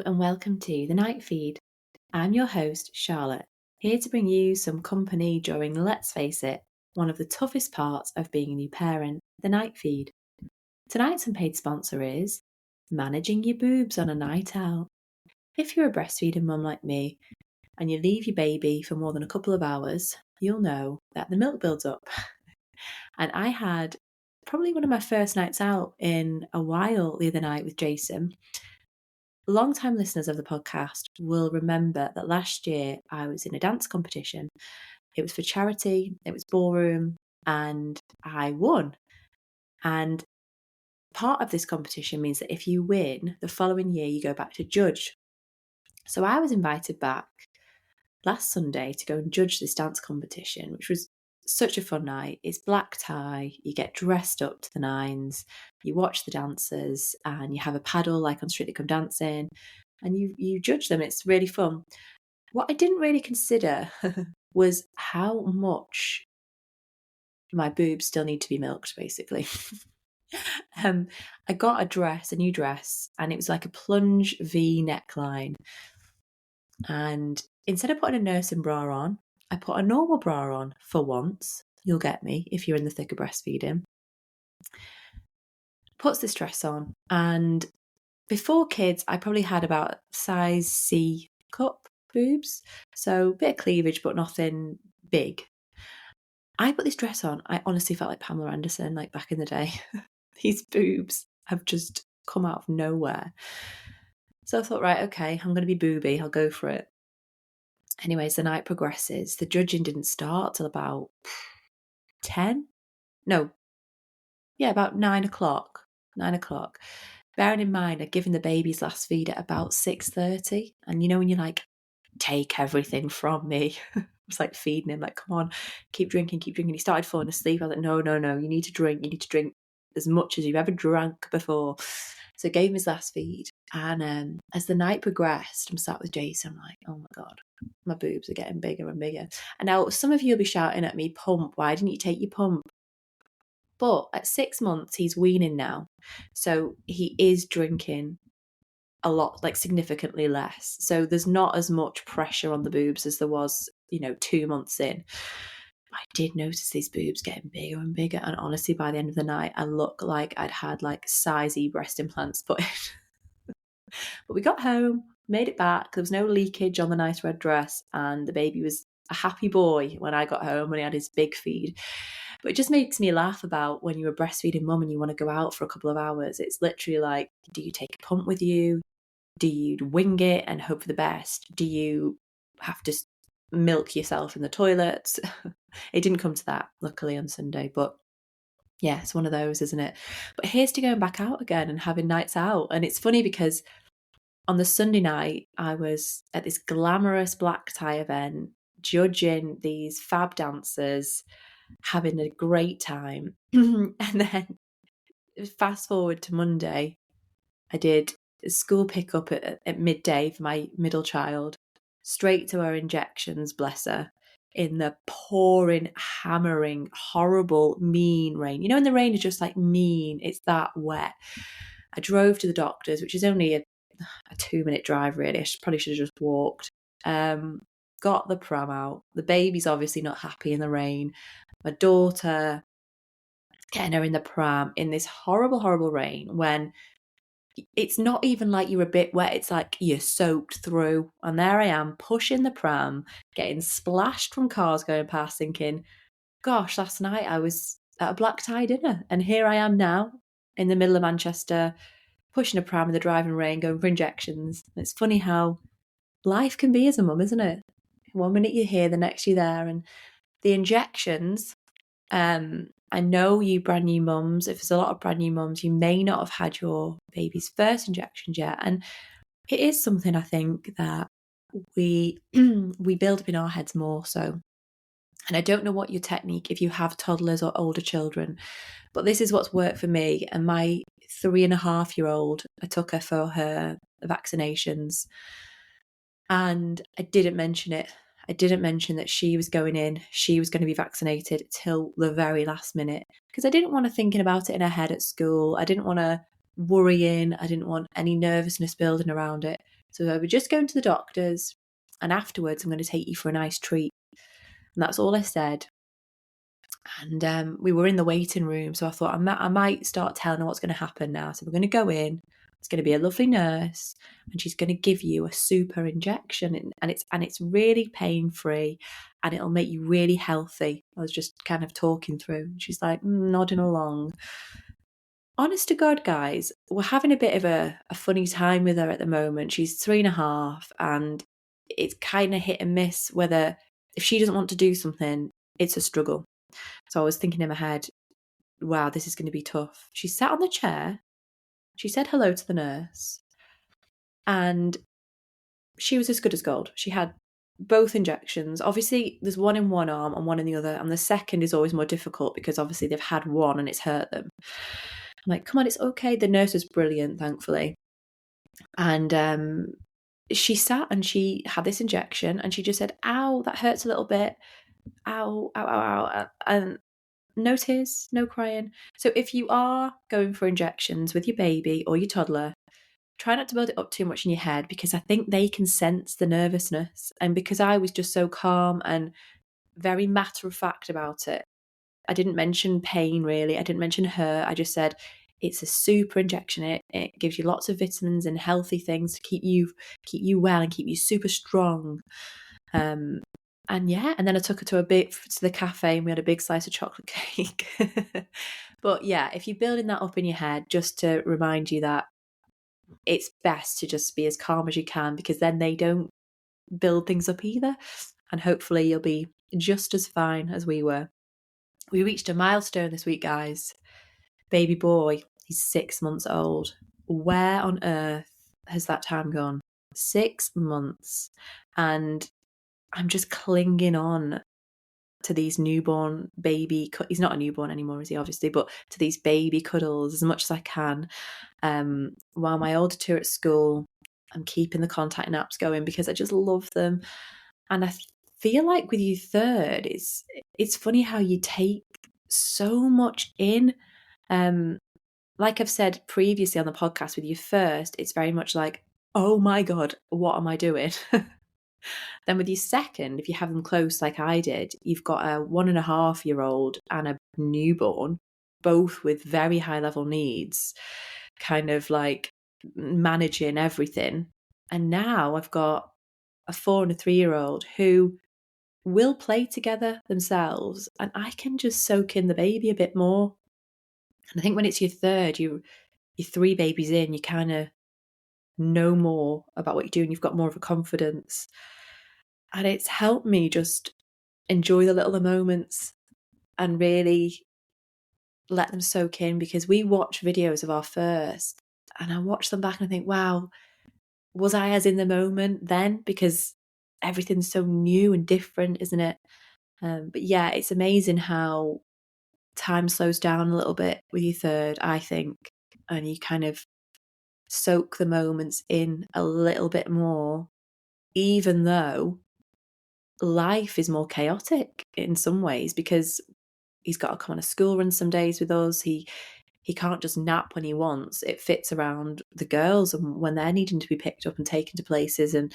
and welcome to the Night Feed. I'm your host, Charlotte, here to bring you some company during, let's face it, one of the toughest parts of being a new parent, the Night Feed. Tonight's unpaid sponsor is managing your boobs on a night out. If you're a breastfeeding mum like me and you leave your baby for more than a couple of hours, you'll know that the milk builds up. And I had probably one of my first nights out in a while the other night with Jason. Long-time listeners of the podcast will remember that last year I was in a dance competition. It was for charity, it was ballroom, and I won. And part of this competition means that if you win, the following year you go back to judge. So I was invited back last Sunday to go and judge this dance competition, which was such a fun night. It's black tie, you get dressed up to the nines, you watch the dancers, and you have a paddle like on Strictly Come Dancing, and you judge them. It's really fun. What I didn't really consider was how much my boobs still need to be milked, basically. I got a new dress, and it was like a plunge V neckline. And instead of putting a nursing bra on, I put a normal bra on for once. You'll get me if you're in the thick of breastfeeding. Puts this dress on, and before kids, I probably had about size C cup boobs, so a bit of cleavage, but nothing big. I put this dress on, I honestly felt like Pamela Anderson, like back in the day. These boobs have just come out of nowhere. So I thought, right, okay, I'm going to be booby, I'll go for it. Anyways, the night progresses. The judging didn't start till about 10? No. Yeah, about 9 o'clock. 9 o'clock. Bearing in mind, I'd given the baby's last feed at about 6:30. And you know when you're like, take everything from me. I was like feeding him, like, come on, keep drinking, keep drinking. He started falling asleep. I was like, no, you need to drink. You need to drink as much as you've ever drank before. So I gave him his last feed. And as the night progressed, I'm sat with Jason, I'm like, oh my God, my boobs are getting bigger and bigger. And now some of you will be shouting at me, pump, why didn't you take your pump? But at 6 months, he's weaning now. So he is drinking a lot, like significantly less. So there's not as much pressure on the boobs as there was, 2 months in. I did notice these boobs getting bigger and bigger. And honestly, by the end of the night, I looked like I'd had like size E breast implants put in. But we got home, made it back. There was no leakage on the nice red dress. And the baby was a happy boy when I got home, when he had his big feed. But it just makes me laugh about when you're a breastfeeding mum and you want to go out for a couple of hours. It's literally like, do you take a pump with you? Do you wing it and hope for the best? Do you have to milk yourself in the toilets? It didn't come to that, luckily, on Sunday. But yeah, it's one of those, isn't it? But here's to going back out again and having nights out. And it's funny because on the Sunday night, I was at this glamorous black tie event, judging these fab dancers, having a great time. And then fast forward to Monday, I did a school pickup at midday for my middle child, straight to her injections, bless her, in the pouring, hammering, horrible, mean rain. You know, when the rain is just like mean, it's that wet. I drove to the doctor's, which is only a 2-minute drive, really. I probably should have just walked. Got the pram out. The baby's obviously not happy in the rain. My daughter, getting her in the pram in this horrible, horrible rain when it's not even like you're a bit wet, it's like you're soaked through. And there I am, pushing the pram, getting splashed from cars going past, thinking, gosh, last night I was at a black tie dinner. And here I am now in the middle of Manchester, pushing a pram in the driving rain, going for injections. And it's funny how life can be as a mum, isn't it? 1 minute you're here, the next you're there. And the injections, I know you brand new mums, if there's a lot of brand new mums, you may not have had your baby's first injections yet. And it is something I think that we build up in our heads more so. And I don't know what your technique, if you have toddlers or older children, but this is what's worked for me. And my 3.5-year-old, I took her for her vaccinations. And I didn't mention it. I didn't mention that she was going in, she was going to be vaccinated till the very last minute, because I didn't want her thinking about it in her head at school. I didn't want to worrying. I didn't want any nervousness building around it. So we're just going to the doctors, and afterwards I'm going to take you for a nice treat. And that's all I said. And we were in the waiting room, so I thought I might start telling her what's going to happen now. So we're going to go in. It's going to be a lovely nurse, and she's going to give you a super injection, and it's really pain free, and it'll make you really healthy. I was just kind of talking through. She's like nodding along. Honest to God, guys, we're having a bit of a funny time with her at the moment. She's 3.5, and it's kind of hit and miss whether if she doesn't want to do something, it's a struggle. So I was thinking in my head, wow, this is going to be tough. She sat on the chair. She said hello to the nurse. And she was as good as gold. She had both injections. Obviously, there's one in one arm and one in the other. And the second is always more difficult because obviously they've had one and it's hurt them. I'm like, come on, it's okay. The nurse was brilliant, thankfully. And she sat and she had this injection and she just said, ow, that hurts a little bit. Ow, ow, ow, ow. And no tears, no crying. So if you are going for injections with your baby or your toddler, try not to build it up too much in your head, because I think they can sense the nervousness. And because I was just so calm and very matter of fact about it, I didn't mention pain really. I didn't mention her. I just said it's a super injection. It gives you lots of vitamins and healthy things to keep you well and keep you super strong. And then I took her to the cafe and we had a big slice of chocolate cake. But yeah, if you're building that up in your head, just to remind you that it's best to just be as calm as you can, because then they don't build things up either. And hopefully you'll be just as fine as we were. We reached a milestone this week, guys. Baby boy, he's 6 months old. Where on earth has that time gone? 6 months. And I'm just clinging on to these newborn baby. He's not a newborn anymore, is he? Obviously, but to these baby cuddles as much as I can. While my older two are at school, I'm keeping the contact naps going because I just love them. And I feel like with your third, it's funny how you take so much in. Like I've said previously on the podcast, with your first, it's very much like, oh my God, what am I doing? Then with your second, if you have them close like I did, you've got a 1.5-year-old and a newborn, both with very high level needs, kind of like managing everything. And now I've got a 4 and a 3-year-old who will play together themselves, and I can just soak in the baby a bit more. And I think when it's your third, you're 3 babies in, you kind of know more about what you're doing. You've got more of a confidence. And it's helped me just enjoy the little moments and really let them soak in, because we watch videos of our first and I watch them back and I think, wow, was I as in the moment then? Because everything's so new and different, isn't it? But yeah, it's amazing how time slows down a little bit with your third, I think, and you kind of soak the moments in a little bit more, even though life is more chaotic in some ways, because he's got to come on a school run some days with us. He can't just nap when he wants. It fits around the girls and when they're needing to be picked up and taken to places. And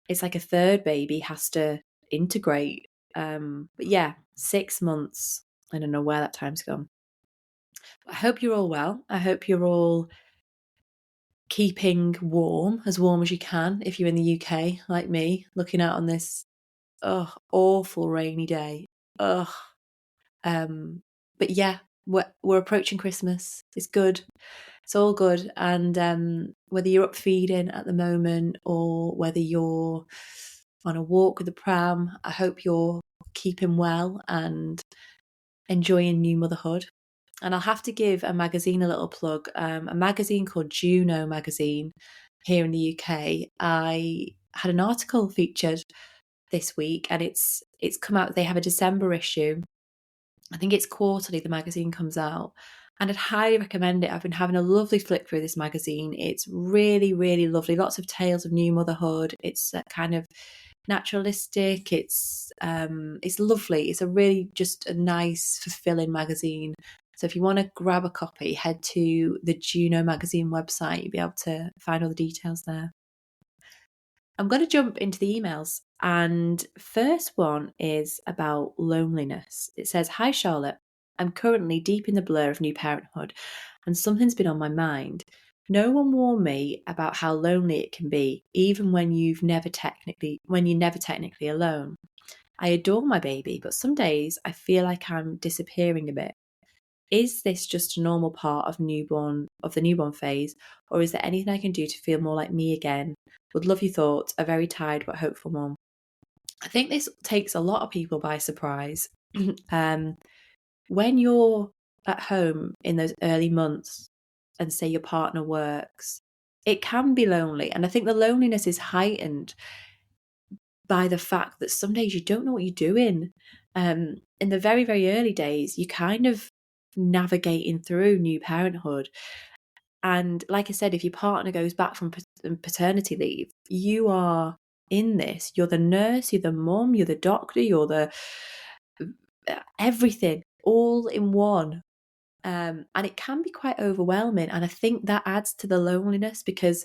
it's like a third baby has to integrate. But yeah, 6 months. I don't know where that time's gone. I hope you're all well. I hope you're all keeping warm as you can if you're in the UK like me, looking out on this awful rainy day. But yeah, we're approaching Christmas. It's good. It's all good. And whether you're up feeding at the moment or whether you're on a walk with the pram, I hope you're keeping well and enjoying new motherhood. And I'll have to give a magazine a little plug, a magazine called Juno magazine here in the UK. I had an article featured this week, and it's come out. They have a December issue. I think it's quarterly the magazine comes out, and I'd highly recommend it. I've been having a lovely flick through this magazine. It's really, really lovely. Lots of tales of new motherhood. It's kind of naturalistic. It's lovely. It's a really just a nice, fulfilling magazine. So if you want to grab a copy, head to the Juno magazine website. You'll be able to find all the details there. I'm going to jump into the emails. And first one is about loneliness. It says, "Hi, Charlotte. I'm currently deep in the blur of new parenthood, and something's been on my mind. No one warned me about how lonely it can be, even when you're never technically alone. I adore my baby, but some days I feel like I'm disappearing a bit. Is this just a normal part of the newborn phase, or is there anything I can do to feel more like me again? Would love your thoughts. A very tired but hopeful mom." I think this takes a lot of people by surprise. When you're at home in those early months and say your partner works, it can be lonely. And I think the loneliness is heightened by the fact that some days you don't know what you're doing. In the very, very early days, you're kind of navigating through new parenthood. And like I said, if your partner goes back from paternity leave, you are in this. You're the nurse, you're the mum, you're the doctor, you're the everything all in one. And it can be quite overwhelming. And I think that adds to the loneliness, because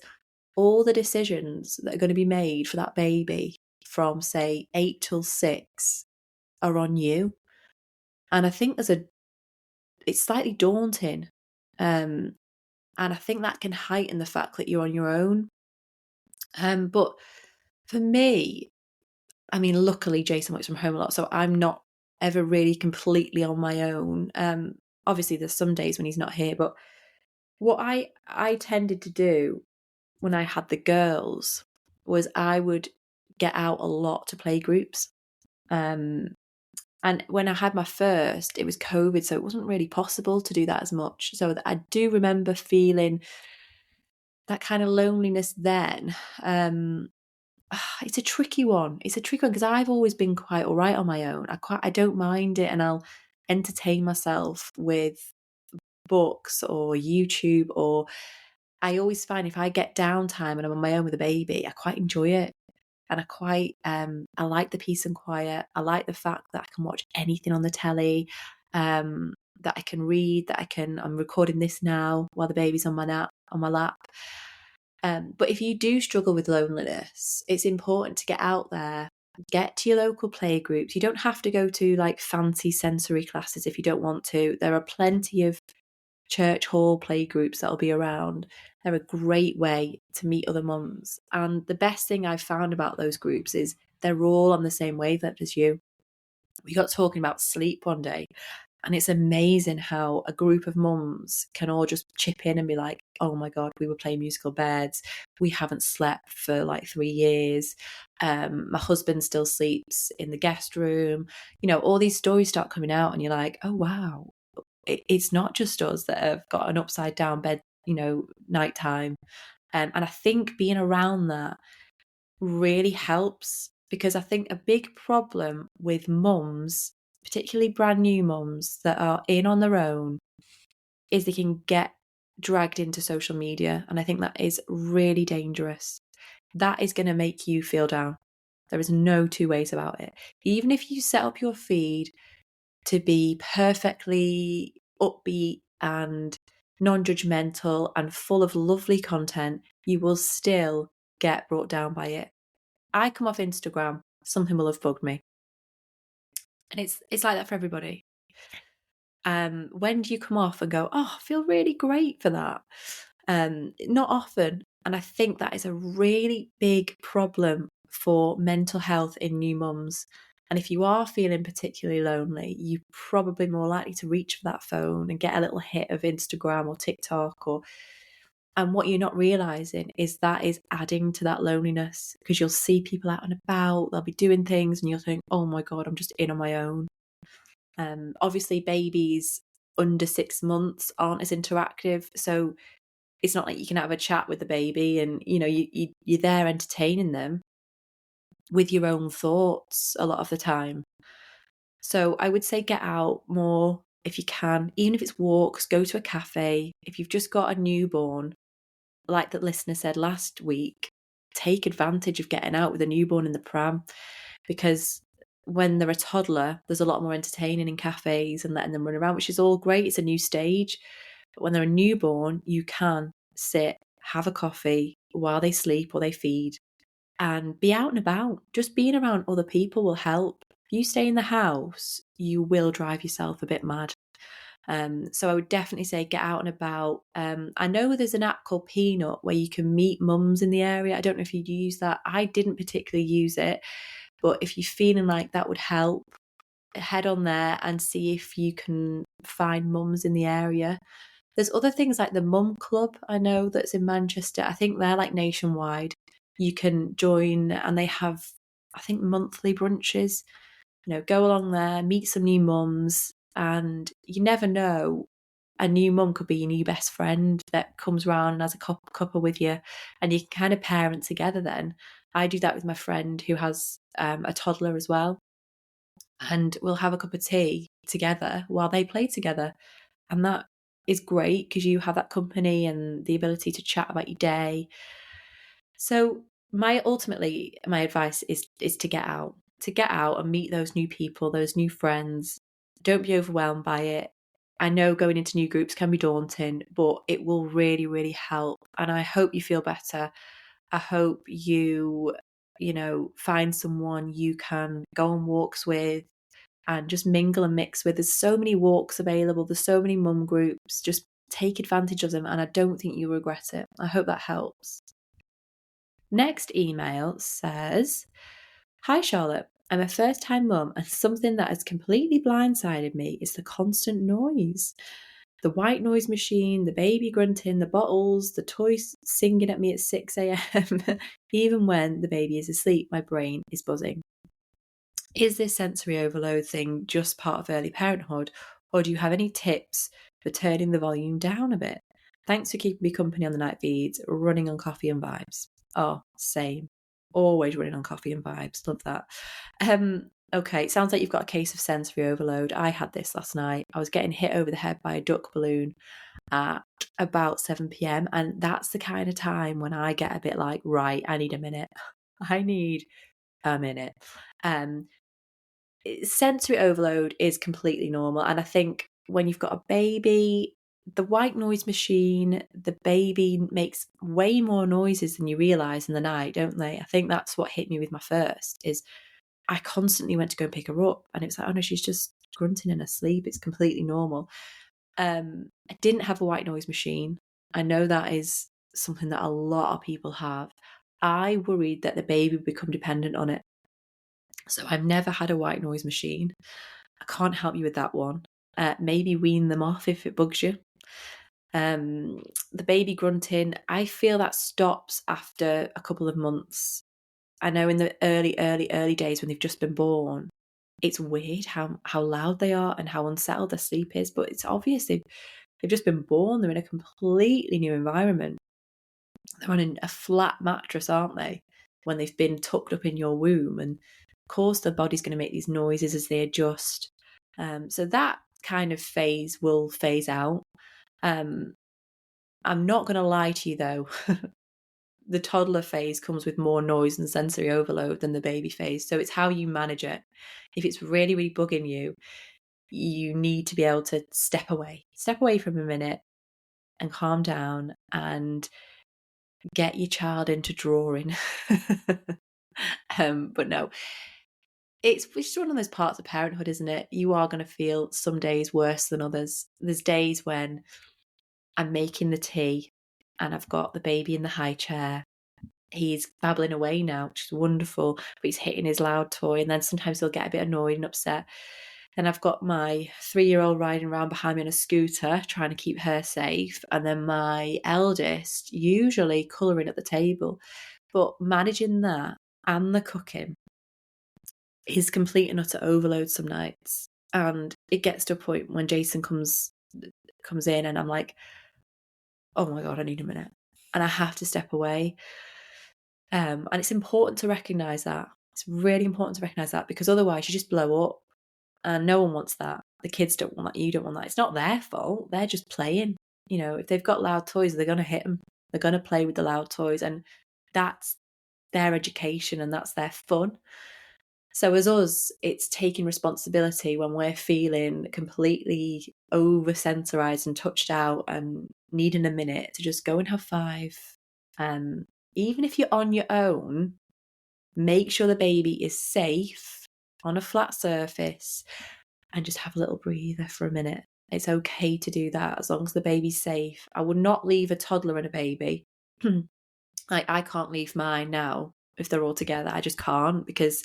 all the decisions that are going to be made for that baby from, say, 8 till 6 are on you. And I think it's slightly daunting. And I think that can heighten the fact that you're on your own. But for me, I mean, luckily Jason works from home a lot, so I'm not ever really completely on my own. Obviously there's some days when he's not here, but what I tended to do when I had the girls was I would get out a lot to play groups. And when I had my first, it was COVID, so it wasn't really possible to do that as much. So I do remember feeling that kind of loneliness then. It's a tricky one. It's a tricky one because I've always been quite all right on my own. I don't mind it, and I'll entertain myself with books or YouTube, or I always find if I get downtime and I'm on my own with a baby, I quite enjoy it. And I like the peace and quiet. I like the fact that I can watch anything on the telly, that I can read, I'm recording this now while the baby's on my lap. But if you do struggle with loneliness, it's important to get out there, get to your local play groups. You don't have to go to like fancy sensory classes if you don't want to. There are plenty of church hall play groups that'll be around. They're a great way to meet other mums. And the best thing I've found about those groups is they're all on the same wavelength as you. We got talking about sleep one day, and it's amazing how a group of mums can all just chip in and be like, "Oh my God, we were playing musical beds. We haven't slept for like 3 years. My husband still sleeps in the guest room." All these stories start coming out and you're like, "Oh, wow. It's not just us that have got an upside down bed, nighttime." And I think being around that really helps, because I think a big problem with mums, particularly brand new mums that are in on their own, is they can get dragged into social media. And I think that is really dangerous. That is going to make you feel down. There is no two ways about it. Even if you set up your feed to be perfectly upbeat and non-judgmental and full of lovely content, you will still get brought down by it. I come off Instagram, something will have bugged me. And it's like that for everybody. When do you come off and go, "Oh, I feel really great for that"? Not often. And I think that is a really big problem for mental health in new mums. And if you are feeling particularly lonely, you're probably more likely to reach for that phone and get a little hit of Instagram or TikTok. And what you're not realizing is that is adding to that loneliness, because you'll see people out and about, they'll be doing things and you'll think, "Oh my God, I'm just in on my own." Obviously babies under 6 months aren't as interactive, so it's not like you can have a chat with the baby and you're there entertaining them with your own thoughts a lot of the time. So I would say get out more if you can, even if it's walks, go to a cafe. If you've just got a newborn, like the listener said last week, take advantage of getting out with a newborn in the pram, because when they're a toddler, there's a lot more entertaining in cafes and letting them run around, which is all great. It's a new stage. But when they're a newborn, you can sit, have a coffee while they sleep or they feed, and be out and about. Just being around other people will help. If you stay in the house, you will drive yourself a bit mad. So I would definitely say get out and about. I know there's an app called Peanut where you can meet mums in the area. I don't know if you'd use that. I didn't particularly use it, but if you're feeling like that would help, head on there and see if you can find mums in the area. There's other things like the Mum Club, I know, that's in Manchester. I think they're like nationwide. You can join and they have, I think, monthly brunches. Go along there, meet some new mums, and you never know. A new mum could be your new best friend that comes round and has a cuppa with you, and you can kind of parent together then. I do that with my friend who has a toddler as well, and we'll have a cup of tea together while they play together. And that is great because you have that company and the ability to chat about your day. So my advice is to get out, and meet those new people, those new friends. Don't be overwhelmed by it. I know going into new groups can be daunting, but it will really, really help. And I hope you feel better. I hope you find someone you can go on walks with and just mingle and mix with. There's so many walks available. There's so many mum groups. Just take advantage of them. And I don't think you'll regret it. I hope that helps. Next email says, "Hi Charlotte, I'm a first time mum and something that has completely blindsided me is the constant noise. The white noise machine, the baby grunting, the bottles, the toys singing at me at 6 a.m. Even when the baby is asleep, my brain is buzzing. Is this sensory overload thing just part of early parenthood, or do you have any tips for turning the volume down a bit? Thanks for keeping me company on the night feeds, running on coffee and vibes." Oh, same. Always running on coffee and vibes. Love that. Okay, sounds like you've got a case of sensory overload. I had this last night. I was getting hit over the head by a duck balloon at about 7 p.m. And that's the kind of time when I get a bit like, right, I need a minute. I need a minute. Sensory overload is completely normal. And I think when you've got a baby, the white noise machine, the baby makes way more noises than you realise in the night, don't they? I think that's what hit me with my first, is I constantly went to go and pick her up and it's like, oh no, she's just grunting in her sleep. It's completely normal. I didn't have a white noise machine. I know that is something that a lot of people have. I worried that the baby would become dependent on it. So I've never had a white noise machine. I can't help you with that one. Maybe wean them off if it bugs you. The baby grunting, I feel that stops after a couple of months. I know in the early days when they've just been born, it's weird how loud they are and how unsettled their sleep is. But it's obvious they've just been born. They're in a completely new environment. They're on a flat mattress, aren't they? When they've been tucked up in your womb. And of course, the body's going to make these noises as they adjust. So that kind of phase will phase out. I'm not going to lie to you, though. The toddler phase comes with more noise and sensory overload than the baby phase. So it's how you manage it. If it's really, really bugging you, you need to be able to step away from a minute and calm down and get your child into drawing. But no, it's just one of those parts of parenthood, isn't it? You are going to feel some days worse than others. There's days when I'm making the tea and I've got the baby in the high chair. He's babbling away now, which is wonderful, but he's hitting his loud toy, and then sometimes he'll get a bit annoyed and upset. Then I've got my 3-year-old riding around behind me on a scooter, trying to keep her safe, and then my eldest usually colouring at the table. But managing that and the cooking is complete and utter overload some nights. And it gets to a point when Jason comes in and I'm like, oh my God, I need a minute. And I have to step away. And it's important to recognise that. It's really important to recognise that, because otherwise you just blow up and no one wants that. The kids don't want that. You don't want that. It's not their fault. They're just playing. If they've got loud toys, they're going to hit them. They're going to play with the loud toys, and that's their education and that's their fun. So as us, it's taking responsibility when we're feeling completely over-sensorized and touched out and needing a minute to just go and have five. Even if you're on your own, make sure the baby is safe on a flat surface and just have a little breather for a minute. It's okay to do that as long as the baby's safe. I would not leave a toddler and a baby. I can't leave mine now if they're all together. I just can't, because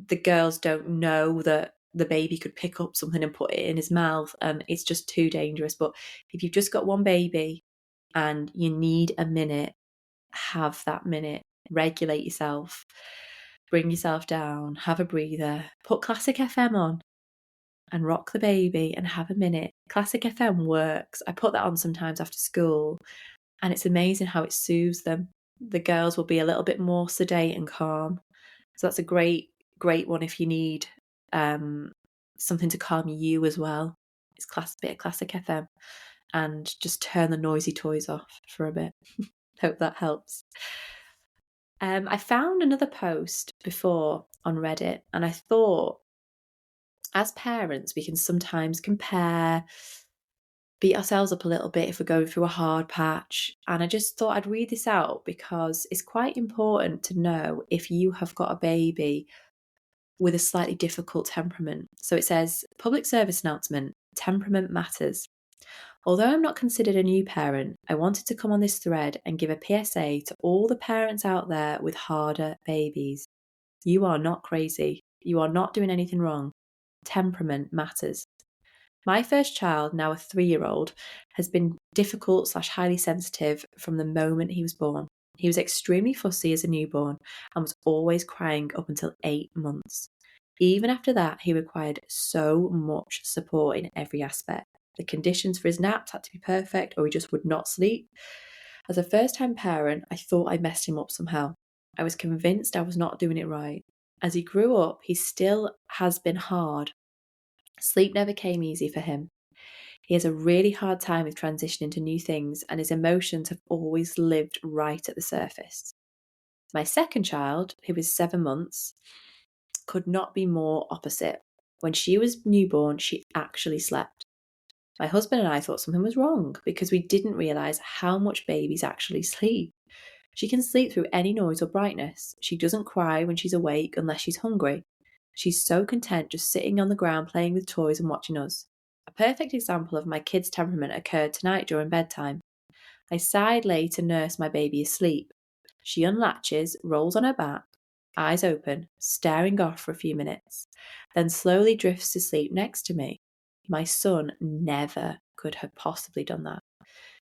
the girls don't know that the baby could pick up something and put it in his mouth, and it's just too dangerous. But if you've just got one baby and you need a minute, have that minute, regulate yourself, bring yourself down, have a breather, put Classic FM on and rock the baby and have a minute. Classic FM works. I put that on sometimes after school, and it's amazing how it soothes them. The girls will be a little bit more sedate and calm. So that's a great one if you need something to calm you as well. It's a bit of Classic FM, and just turn the noisy toys off for a bit. Hope that helps. I found another post before on Reddit, and I thought, as parents, we can sometimes compare, beat ourselves up a little bit if we're going through a hard patch. And I just thought I'd read this out because it's quite important to know if you have got a baby with a slightly difficult temperament. So it says, public service announcement, temperament matters. Although I'm not considered a new parent, I wanted to come on this thread and give a PSA to all the parents out there with harder babies. You are not crazy. You are not doing anything wrong. Temperament matters. My first child, now a 3-year-old, has been difficult / highly sensitive from the moment he was born. He was extremely fussy as a newborn and was always crying up until 8 months. Even after that, he required so much support in every aspect. The conditions for his naps had to be perfect, or he just would not sleep. As a first-time parent, I thought I messed him up somehow. I was convinced I was not doing it right. As he grew up, he still has been hard. Sleep never came easy for him. He has a really hard time with transitioning to new things, and his emotions have always lived right at the surface. My second child, who was 7 months, could not be more opposite. When she was newborn, she actually slept. My husband and I thought something was wrong because we didn't realise how much babies actually sleep. She can sleep through any noise or brightness. She doesn't cry when she's awake unless she's hungry. She's so content just sitting on the ground playing with toys and watching us. A perfect example of my kid's temperament occurred tonight during bedtime. I side lay to nurse my baby asleep. She unlatches, rolls on her back, eyes open, staring off for a few minutes, then slowly drifts to sleep next to me. My son never could have possibly done that.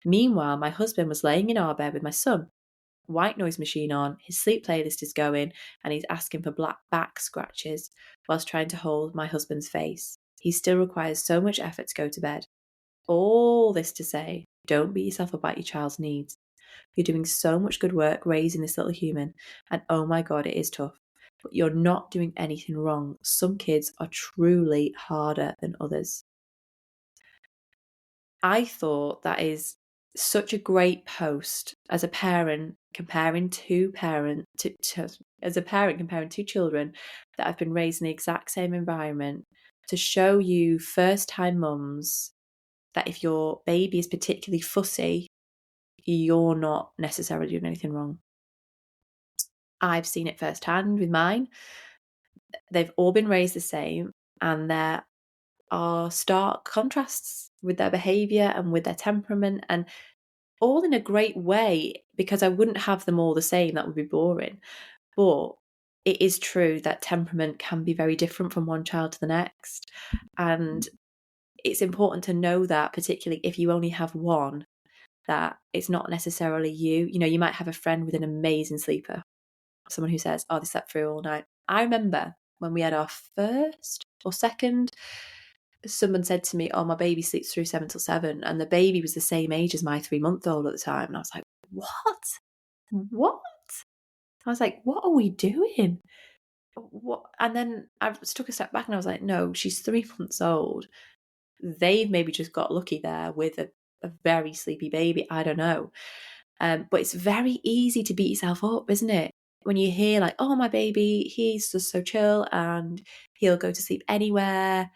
Meanwhile, my husband was laying in our bed with my son. White noise machine on, his sleep playlist is going, and he's asking for black back scratches whilst trying to hold my husband's face. He still requires so much effort to go to bed. All this to say, don't beat yourself up about your child's needs. You're doing so much good work raising this little human, and oh my God, it is tough. But you're not doing anything wrong. Some kids are truly harder than others. I thought that is such a great post as a parent comparing two children that have been raised in the exact same environment, to show you first-time mums that if your baby is particularly fussy, you're not necessarily doing anything wrong. I've seen it firsthand with mine. They've all been raised the same, and there are stark contrasts with their behaviour and with their temperament, and all in a great way, because I wouldn't have them all the same. That would be boring. But it is true that temperament can be very different from one child to the next. And it's important to know that, particularly if you only have one, that it's not necessarily you. You know, you might have a friend with an amazing sleeper, someone who says, oh, they slept through all night. I remember when we had our first or second, someone said to me, oh, my baby sleeps through 7 till 7. And the baby was the same age as my 3-month-old at the time. And I was like, what? I was like, what are we doing? What? And then I took a step back and I was like, no, she's 3 months old. They've maybe just got lucky there with a very sleepy baby. I don't know. But it's very easy to beat yourself up, isn't it? when you hear like, oh, my baby, he's just so chill and he'll go to sleep anywhere.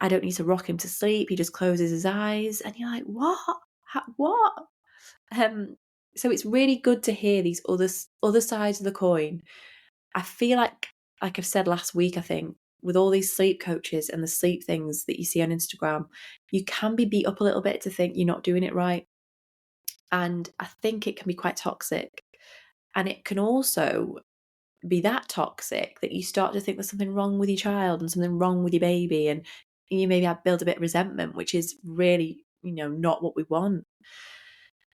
I don't need to rock him to sleep. He just closes his eyes. And you're like, what? What? So it's really good to hear these other sides of the coin. I feel like I've said last week, I think, with all these sleep coaches and the sleep things that you see on Instagram, you can be beat up a little bit to think you're not doing it right. And I think it can be quite toxic. And it can also be that toxic that you start to think there's something wrong with your child and something wrong with your baby. And you maybe build a bit of resentment, which is really, not what we want.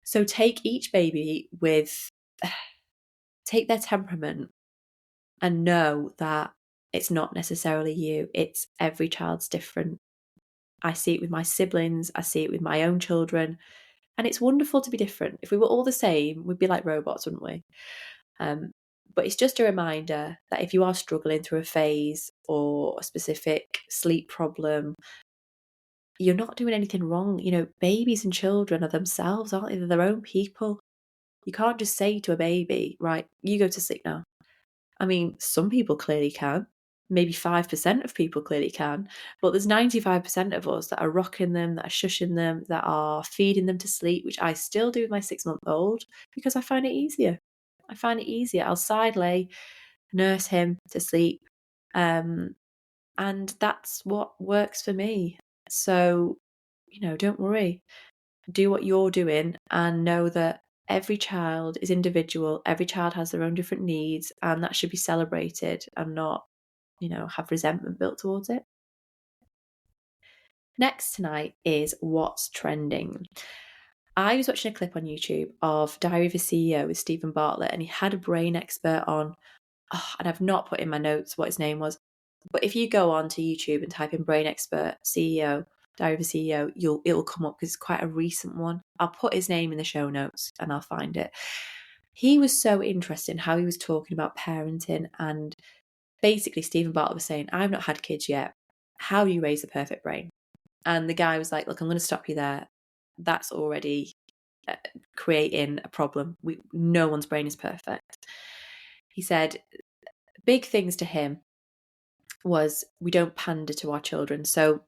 So take each baby take their temperament and know that it's not necessarily you. It's every child's different. I see it with my siblings. I see it with my own children. And it's wonderful to be different. If we were all the same, we'd be like robots, wouldn't we? But it's just a reminder that if you are struggling through a phase or a specific sleep problem, you're not doing anything wrong. Babies and children are themselves, aren't they? They're their own people. You can't just say to a baby, right, you go to sleep now. I mean, some people clearly can. Maybe 5% of people clearly can. But there's 95% of us that are rocking them, that are shushing them, that are feeding them to sleep, which I still do with my 6-month-old because I find it easier. I'll side lay, nurse him to sleep. And that's what works for me. So, don't worry. Do what you're doing and know that every child is individual. Every child has their own different needs, and that should be celebrated and not, have resentment built towards it. Next tonight is what's trending. I was watching a clip on YouTube of Diary of a CEO with Stephen Bartlett, and he had a brain expert on, and I've not put in my notes what his name was, but if you go on to YouTube and type in brain expert CEO, Diary of a CEO, it'll come up because it's quite a recent one. I'll put his name in the show notes and I'll find it. He was so interested in how he was talking about parenting, and basically Stephen Bartlett was saying, I've not had kids yet. How do you raise the perfect brain? And the guy was like, look, I'm going to stop you there. That's already creating a problem. No one's brain is perfect. He said big things to him was we don't pander to our children. So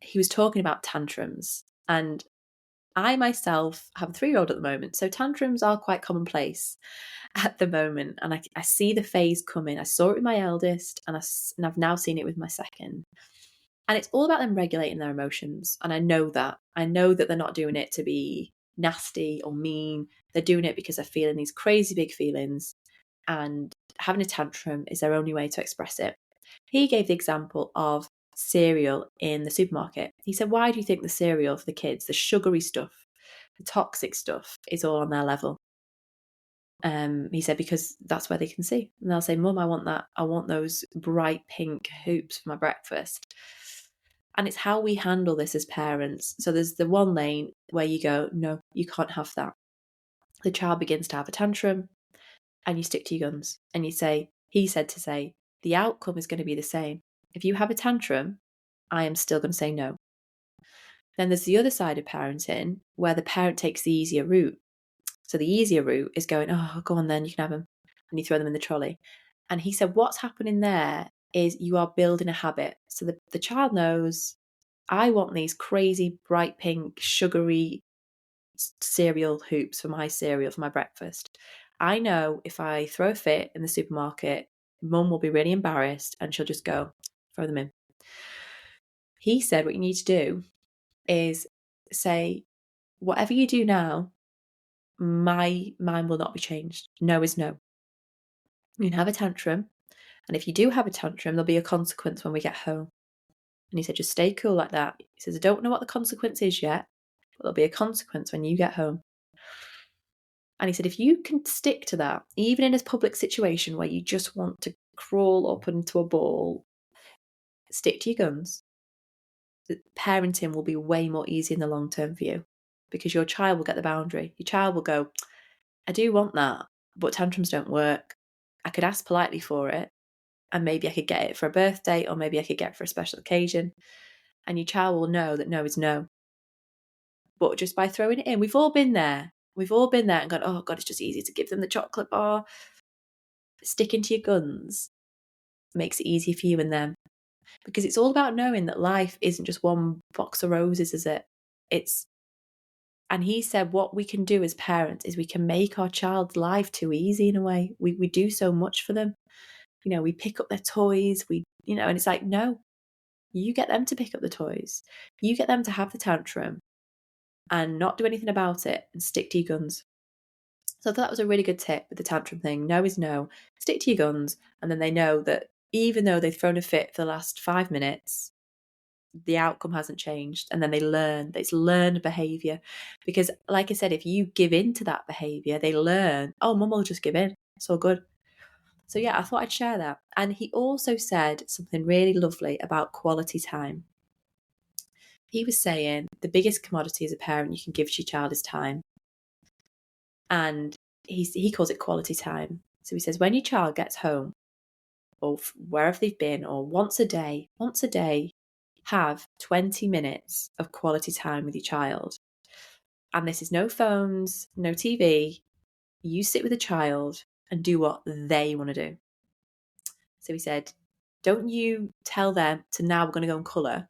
he was talking about tantrums, and I myself have a 3-year-old at the moment, so tantrums are quite commonplace at the moment, and I see the phase coming. I saw it with my eldest, and I've now seen it with my second. And it's all about them regulating their emotions, and I know that they're not doing it to be nasty or mean. They're doing it because they're feeling these crazy big feelings, and having a tantrum is their only way to express it. He gave the example of cereal in the supermarket. He said, why do you think the cereal for the kids, the sugary stuff, the toxic stuff, is all on their level? He said, because that's where they can see. And they'll say, Mum, I want that. I want those bright pink hoops for my breakfast. And it's how we handle this as parents. So there's the one lane where you go, no, you can't have that. The child begins to have a tantrum and you stick to your guns and you say, he said to say, the outcome is going to be the same. If you have a tantrum, I am still going to say no. Then there's the other side of parenting where the parent takes the easier route. So the easier route is going, oh, go on then, you can have them. And you throw them in the trolley. And he said, what's happening there is you are building a habit. So the child knows, I want these crazy, bright pink, sugary cereal hoops for my cereal for my breakfast. I know if I throw a fit in the supermarket, Mum will be really embarrassed and she'll just go, throw them in. He said what you need to do is say, whatever you do now, my mind will not be changed. No is no. You can have a tantrum, and if you do have a tantrum, there'll be a consequence when we get home. And he said, just stay cool like that. He says, I don't know what the consequence is yet, but there'll be a consequence when you get home. And he said, if you can stick to that, even in a public situation where you just want to crawl up into a ball, stick to your guns. Parenting will be way more easy in the long term for you because your child will get the boundary. Your child will go, I do want that, but tantrums don't work. I could ask politely for it, and maybe I could get it for a birthday, or maybe I could get it for a special occasion. And your child will know that no is no. But just by throwing it in, we've all been there. We've all been there and gone, oh God, it's just easy to give them the chocolate bar. sticking to your guns makes it easier for you and them. Because it's all about knowing that life isn't just one box of roses, is it? And he said what we can do as parents is we can make our child's life too easy in a way. We do so much for them. We pick up their toys, and it's like, no, you get them to pick up the toys. You get them to have the tantrum and not do anything about it and stick to your guns. So I thought that was a really good tip with the tantrum thing. No is no. Stick to your guns. And then they know that even though they've thrown a fit for the last 5 minutes, the outcome hasn't changed. And then they learn. It's learned behaviour. Because like I said, if you give in to that behaviour, they learn, oh, mum will just give in. It's all good. So yeah, I thought I'd share that. And he also said something really lovely about quality time. He was saying the biggest commodity as a parent you can give to your child is time. And he calls it quality time. So he says when your child gets home or wherever they've been, or once a day, have 20 minutes of quality time with your child. And this is no phones, no TV. You sit with a child and do what they want to do. So he said, don't you tell them to now we're going to go and colour.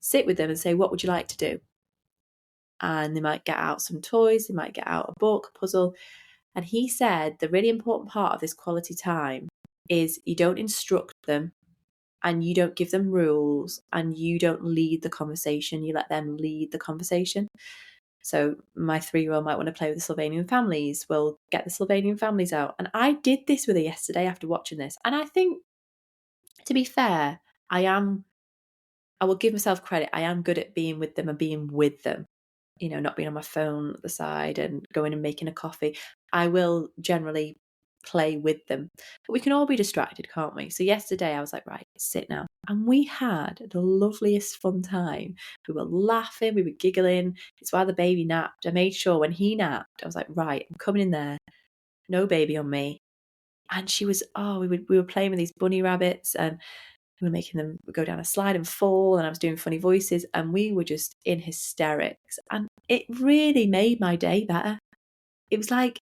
Sit with them and say, what would you like to do? And they might get out some toys, they might get out a book, a puzzle. And he said the really important part of this quality time is you don't instruct them and you don't give them rules and you don't lead the conversation. You let them lead the conversation. So my 3-year-old might want to play with the Sylvanian families. We'll get the Sylvanian families out. And I did this with her yesterday after watching this. And I think, to be fair, I will give myself credit. I am good at being with them and being with them. Not being on my phone at the side and going and making a coffee. I will generally play with them. But we can all be distracted, can't we? So yesterday I was like, right, sit now. And we had the loveliest fun time. We were laughing, we were giggling. It's while the baby napped. I made sure when he napped, I was like, right, I'm coming in there. No baby on me. And she was, we were playing with these bunny rabbits and we were making them go down a slide and fall, and I was doing funny voices, and we were just in hysterics. And it really made my day better. It was like,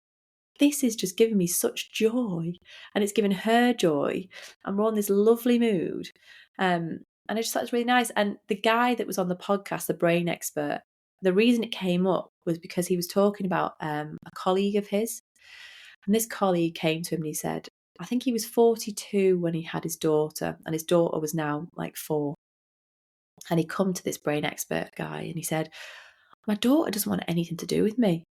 this is just giving me such joy, and it's given her joy, and we're on this lovely mood. And I just thought it was really nice. And the guy that was on the podcast, the brain expert, the reason it came up was because he was talking about a colleague of his. And this colleague came to him and he said, I think he was 42 when he had his daughter, and his daughter was now like 4. And he come to this brain expert guy and he said, my daughter doesn't want anything to do with me.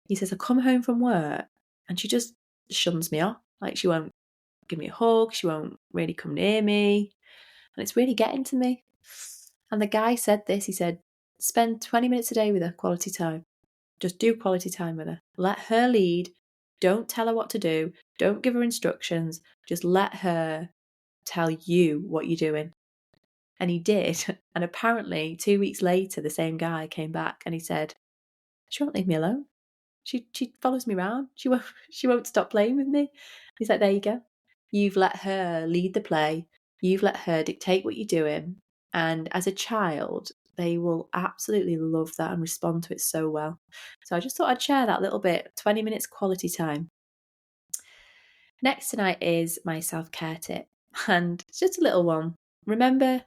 He says, I come home from work and she just shuns me off. Like, she won't give me a hug. She won't really come near me. And it's really getting to me. And the guy said this, he said, spend 20 minutes a day with her, quality time. Just do quality time with her. Let her lead. Don't tell her what to do. Don't give her instructions. Just let her tell you what you're doing. And he did. And apparently 2 weeks later, the same guy came back and he said, she won't leave me alone. She follows me around. She won't stop playing with me. He's like, there you go. You've let her lead the play. You've let her dictate what you're doing. And as a child, they will absolutely love that and respond to it so well. So I just thought I'd share that little bit, 20 minutes quality time. Next tonight is my self-care tip. And it's just a little one. Remember,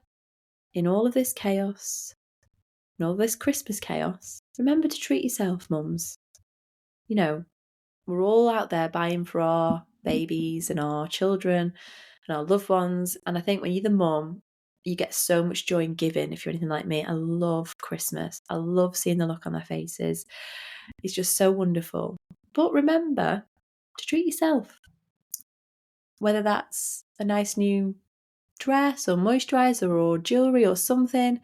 in all of this chaos, in all this Christmas chaos, remember to treat yourself, mums. We're all out there buying for our babies and our children and our loved ones. And I think when you're the mum, you get so much joy in giving. If you're anything like me, I love Christmas. I love seeing the look on their faces. It's just so wonderful. But remember to treat yourself. Whether that's a nice new dress or moisturiser or jewellery or something,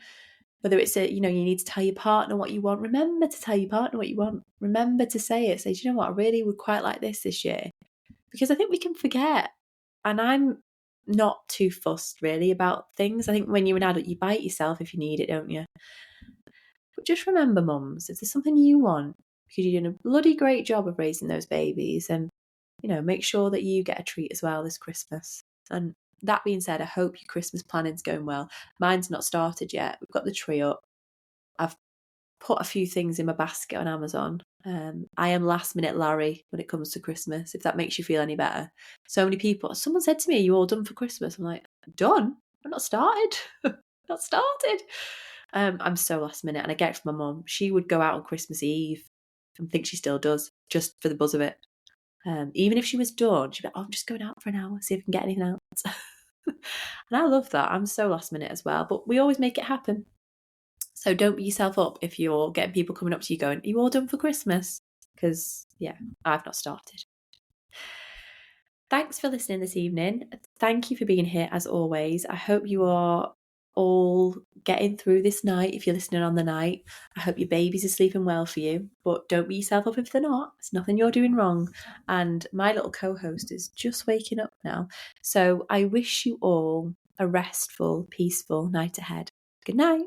whether it's you need to tell your partner what you want, remember to tell your partner what you want. Remember to say it. Say, do you know what, I really would quite like this year. Because I think we can forget. And I'm not too fussed really about things. I think when you're an adult, you buy it yourself if you need it, don't you? But just remember, mums, if there's something you want, because you're doing a bloody great job of raising those babies, and make sure that you get a treat as well this Christmas. And that being said, I hope your Christmas planning's going well. Mine's not started yet. We've got the tree up. I've put a few things in my basket on Amazon. I am last minute Larry when it comes to Christmas, if that makes you feel any better. So many people, someone said to me, "Are you all done for Christmas?" I'm like, "Done? I'm not started. Not started." I'm so last minute, and I get it from my mum. She would go out on Christmas Eve, and think she still does, just for the buzz of it. Even if she was done, she'd be like, "Oh, I'm just going out for an hour, see if I can get anything else." And I love that. I'm so last minute as well, but we always make it happen. So don't beat yourself up if you're getting people coming up to you going, "Are you all done for Christmas?" Because, yeah, I've not started. Thanks for listening this evening. Thank you for being here as always. I hope you are all getting through this night if you're listening on the night. I hope your babies are sleeping well for you, but don't beat yourself up if they're not. It's nothing you're doing wrong. And my little co-host is just waking up now. So I wish you all a restful, peaceful night ahead. Good night.